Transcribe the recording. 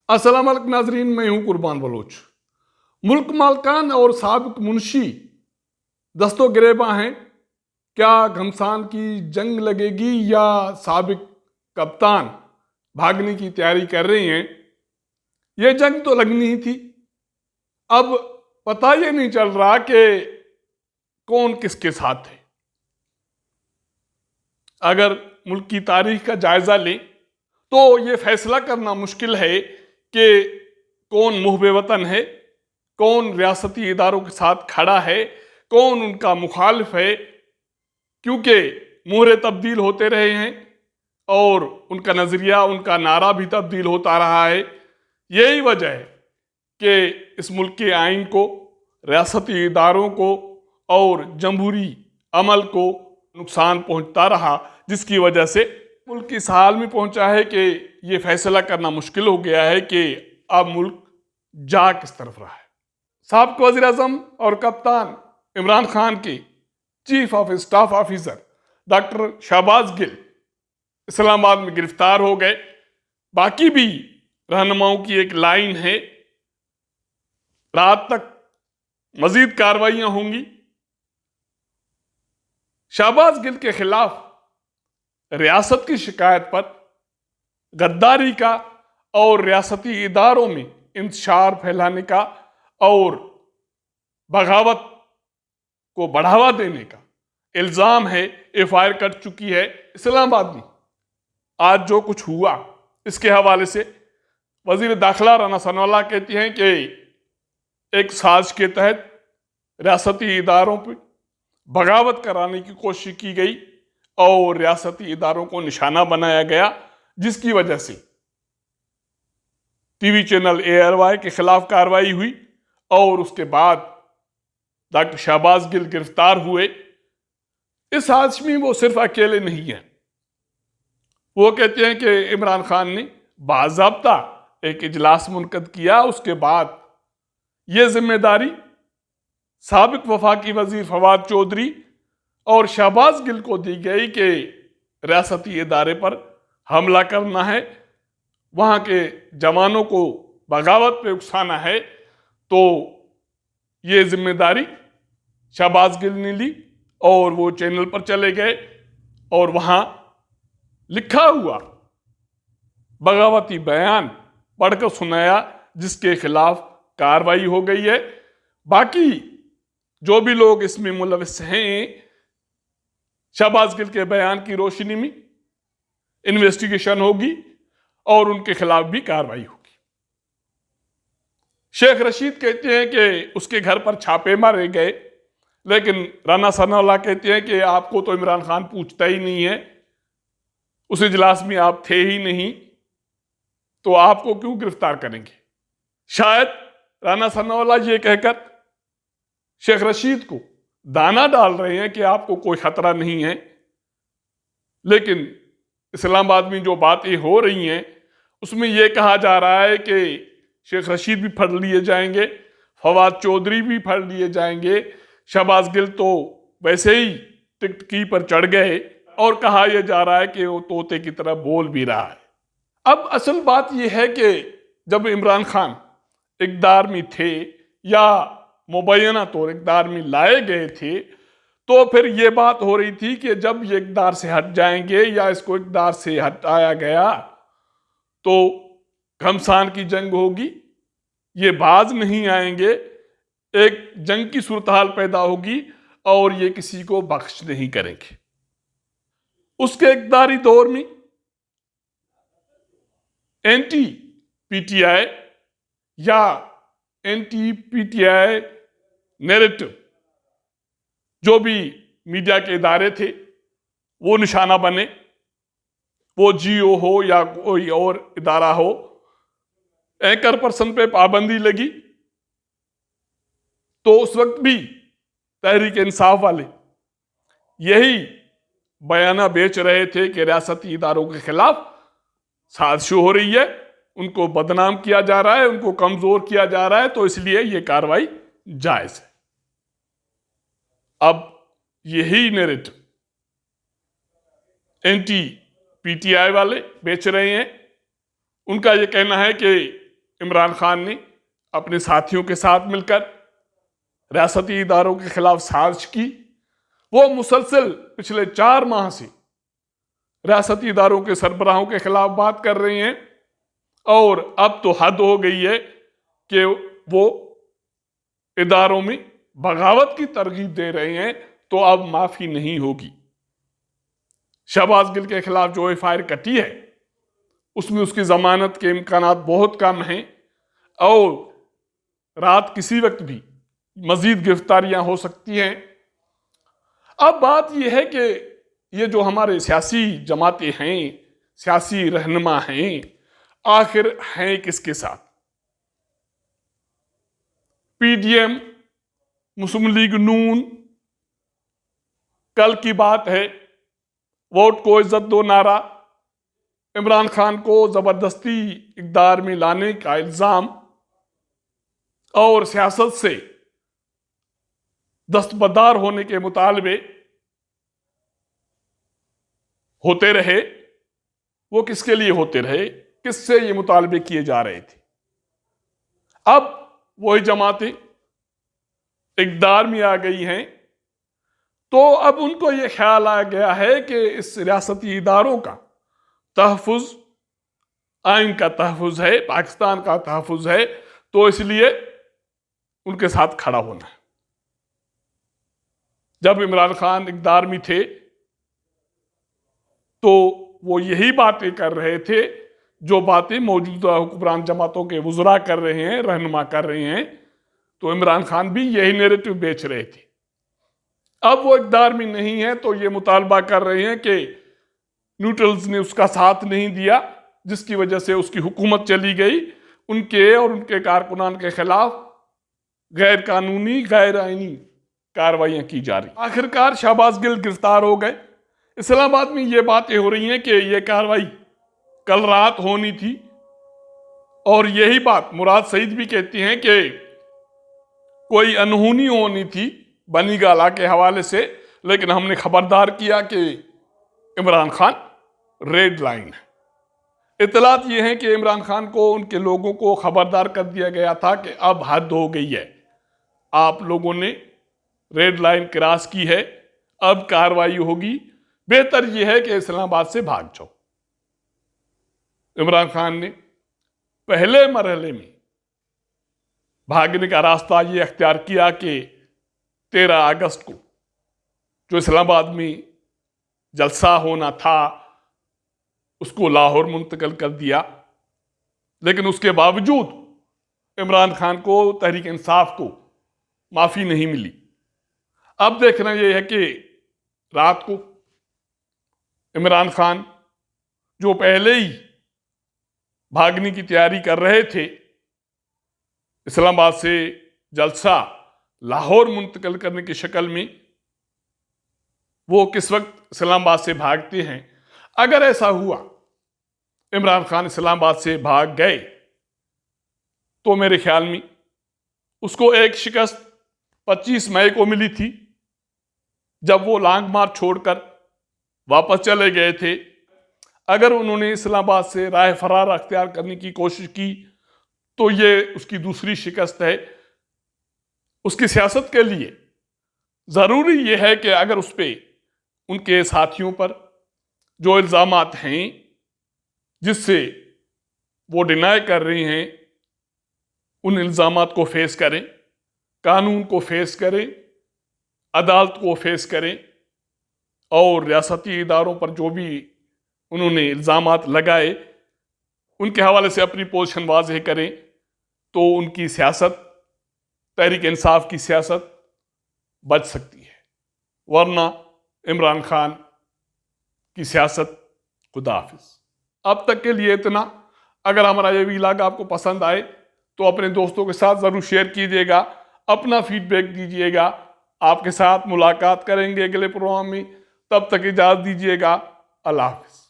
अस्सलाम वालेकुम नाजरीन, मैं हूं कुर्बान बलोच। मुल्क मालकान और साबिक मुंशी दस्तो गिरेबा हैं। क्या घमसान की जंग लगेगी या साबिक कप्तान भागने की तैयारी कर रहे हैं? ये जंग तो लगनी ही थी। अब पता ये नहीं चल रहा कि कौन किसके साथ है। अगर मुल्क की तारीख का जायजा लें तो ये फैसला करना मुश्किल है कि कौन मुहबे वतन है, कौन रियासती इदारों के साथ खड़ा है, कौन उनका मुखालिफ है, क्योंकि मोहरे तब्दील होते रहे हैं और उनका नज़रिया, उनका नारा भी तब्दील होता रहा है। यही वजह है कि इस मुल्क के आइन को, रियासती इदारों को और जमहूरी अमल को नुकसान पहुंचता रहा, जिसकी वजह से मुल्क इस हाल में पहुंचा है कि ये फैसला करना मुश्किल हो गया है कि अब मुल्क जा किस तरफ रहा है। साबिक वज़ीर आज़म और कप्तान इमरान खान के chief of staff officer doctor Shahbaz Gill Islamabad में गिरफ्तार हो गए। बाकी भी रहनुमाओं की एक लाइन है, रात तक मजीद कार्रवाइयां होंगी। शहबाज गिल के खिलाफ रियासत की शिकायत पर गद्दारी का और रियासती इदारों में इंतशार फैलाने का और बगावत को बढ़ावा देने का इल्जाम है। एफआईआर कट चुकी है इस्लामाबाद में। आज जो कुछ हुआ इसके हवाले से वजीर दाखिला राना सनाउल्लाह कहती हैं कि एक साजिश के तहत रियासती इदारों पर बगावत कराने की कोशिश की गई और रियासती इदारों को निशाना बनाया गया, जिसकी वजह से टीवी चैनल ARY के खिलाफ कार्रवाई हुई और उसके बाद डॉक्टर शहबाज गिल गिरफ्तार हुए। इस साजिश में वो सिर्फ अकेले नहीं हैं। वो कहते हैं कि इमरान खान ने बाज़ाब्ता एक इजलास मुनक़द किया, उसके बाद ये जिम्मेदारी साबिक वफाकी वजीर फवाद चौधरी और शहबाज गिल को दी गई कि रियासती इदारे पर हमला करना है, वहाँ के जवानों को बगावत पे उकसाना है। तो ये जिम्मेदारी शहबाज गिल ने ली और वो चैनल पर चले गए और वहाँ लिखा हुआ बगावती बयान पढ़कर सुनाया, जिसके खिलाफ कार्रवाई हो गई है। बाकी जो भी लोग इसमें मुलविस हैं, शहबाज गिल के बयान की रोशनी में इन्वेस्टिगेशन होगी और उनके खिलाफ भी कार्रवाई होगी। शेख रशीद कहते हैं कि उसके घर पर छापे मारे गए, लेकिन राना सनाउल्लाह कहते हैं कि आपको तो इमरान खान पूछता ही नहीं है, उस इजलास में आप थे ही नहीं, तो आपको क्यों गिरफ्तार करेंगे। शायद राना सनाउल्लाह ये कहकर शेख रशीद को दाना डाल रहे हैं कि आपको कोई खतरा नहीं है, लेकिन इस्लामाबाद में जो बातें हो रही हैं उसमें यह कहा जा रहा है कि शेख रशीद भी फड़ लिए जाएंगे, फवाद चौधरी भी फड़ लिए जाएंगे, शहबाज गिल तो वैसे ही टिकट की पर चढ़ गए और कहा यह जा रहा है कि वो तोते की तरह बोल भी रहा है। अब असल बात यह है कि जब इमरान खान इक़्तिदार में थे या मुबैना तौर इक़्तिदार में लाए गए थे, तो फिर ये बात हो रही थी कि जब ये इक़्तिदार से हट जाएंगे या इसको इक़्तिदार से हटाया गया तो घमसान की जंग होगी, ये बाज नहीं आएंगे, एक जंग की सूरत हाल पैदा होगी और ये किसी को बख्श नहीं करेंगे। उसके इक़्तिदारी दौर में एंटी PTI या एंटी PTI नैरेटिव जो भी मीडिया के इदारे थे वो निशाना बने, वो GO हो या कोई और इदारा हो। एंकर पर्सन पे पाबंदी लगी तो उस वक्त भी तहरीक इंसाफ वाले यही बयाना बेच रहे थे कि रियासती इदारों के खिलाफ साजिश हो रही है, उनको बदनाम किया जा रहा है, उनको कमजोर किया जा रहा है, तो इसलिए यह कार्रवाई जायज है। अब यही नैरेटिव एंटी PTI वाले बेच रहे हैं। उनका यह कहना है कि इमरान खान ने अपने साथियों के साथ मिलकर रियासती इदारों के खिलाफ साजिश की। वो मुसलसल पिछले 4 माह से रियासती इदारों के सरबराहों के खिलाफ बात कर रहे हैं और अब तो हद हो गई है कि वो इदारों में बगावत की तरगीब दे रहे हैं, तो अब माफी नहीं होगी। शहबाज गिल के खिलाफ जो एफआईआर कटी है उसमें उसकी जमानत के इम्कानात बहुत कम हैं और रात किसी वक्त भी मजीद गिरफ्तारियां हो सकती हैं। अब बात यह है कि ये जो हमारे सियासी जमातें हैं, सियासी रहनुमा हैं, आखिर हैं किसके साथ? पीडीएम, मुस्लिम लीग नून, कल की बात है वोट को इज्जत दो नारा, इमरान खान को जबरदस्ती इक़्तिदार में लाने का इल्जाम और सियासत से दस्तबरदार होने के मुतालबे होते रहे। वो किसके लिए होते रहे? किससे ये मुतालबे किए जा रहे थे? अब वही जमातें इक़्तिदार में आ गई हैं, तो अब उनको ये ख्याल आ गया है कि इस रियासती इदारों का तहफ़्फ़ुज़ आइन का तहफ़्फ़ुज़ है, पाकिस्तान का तहफ़्फ़ुज़ है, तो इसलिए उनके साथ खड़ा होना है। जब इमरान खान इक़्तिदार में थे तो वो यही बातें कर रहे थे जो बातें मौजूदा हुक्मरान जमातों के वज़रा कर रहे हैं, रहनुमा कर रहे हैं, तो इमरान खान भी यही नैरेटिव बेच रहे थे। अब वो इक़्तिदार में नहीं है तो ये मुतालबा कर रहे हैं कि न्यूट्रल्स ने उसका साथ नहीं दिया, जिसकी वजह से उसकी हुकूमत चली गई। उनके और उनके कारकुनान के खिलाफ गैर कानूनी, गैर आईनी कार्रवाइयाँ की जा रही। आखिरकार शहबाज गिल गिरफ्तार हो गए। इस्लामाबाद में ये बातें हो रही हैं कि ये कार्रवाई कल रात होनी थी और यही बात मुराद सईद भी कहती हैं कि कोई अनहोनी होनी थी बनी गाला के हवाले से, लेकिन हमने खबरदार किया कि इमरान खान रेड लाइन है। इतलात ये हैं कि इमरान खान को उनके लोगों को खबरदार कर दिया गया था कि अब हद हो गई है, आप लोगों ने रेड लाइन क्रॉस की है, अब कार्रवाई होगी, बेहतर यह है कि इस्लामाबाद से भाग जाओ। इमरान खान ने पहले मरहले में भागने का रास्ता ये अख्तियार किया कि 13 अगस्त को जो इस्लामाबाद में जलसा होना था उसको लाहौर मुंतकिल कर दिया, लेकिन उसके बावजूद इमरान खान को, तहरीक इंसाफ को माफ़ी नहीं मिली। अब देखना यह है कि रात को इमरान खान जो पहले ही भागने की तैयारी कर रहे थे, इस्लामाबाद से जलसा लाहौर मुंतकिल करने की शक्ल में, वो किस वक्त इस्लामाबाद से भागते हैं। अगर ऐसा हुआ, इमरान खान इस्लामाबाद से भाग गए, तो मेरे ख्याल में उसको एक शिकस्त 25 मई को मिली थी जब वो लॉन्ग मार्च छोड़कर वापस चले गए थे। अगर उन्होंने इस्लामाबाद से राह फरार अख्तियार करने की कोशिश की तो ये उसकी दूसरी शिकस्त है। उसकी सियासत के लिए ज़रूरी ये है कि अगर उस पर, उनके साथियों पर जो इल्ज़ामात हैं जिससे वो डिनाई कर रही हैं, उन इल्ज़ामात को फेस करें, कानून को फेस करें, अदालत को फेस करें और रियासती इदारों पर जो भी उन्होंने इल्ज़ामात लगाए उनके हवाले से अपनी पोजीशन वाज़ेह करें, तो उनकी सियासत, तहरीक इंसाफ की सियासत बच सकती है, वरना इमरान खान की सियासत खुदा हाफिज़। अब तक के लिए इतना। अगर हमारा ये व्लॉग आपको पसंद आए तो अपने दोस्तों के साथ ज़रूर शेयर कीजिएगा, अपना फीडबैक दीजिएगा। आपके साथ मुलाकात करेंगे अगले प्रोग्राम में, तब तक इजाज़त दीजिएगा। अल्लाह हाफिज़।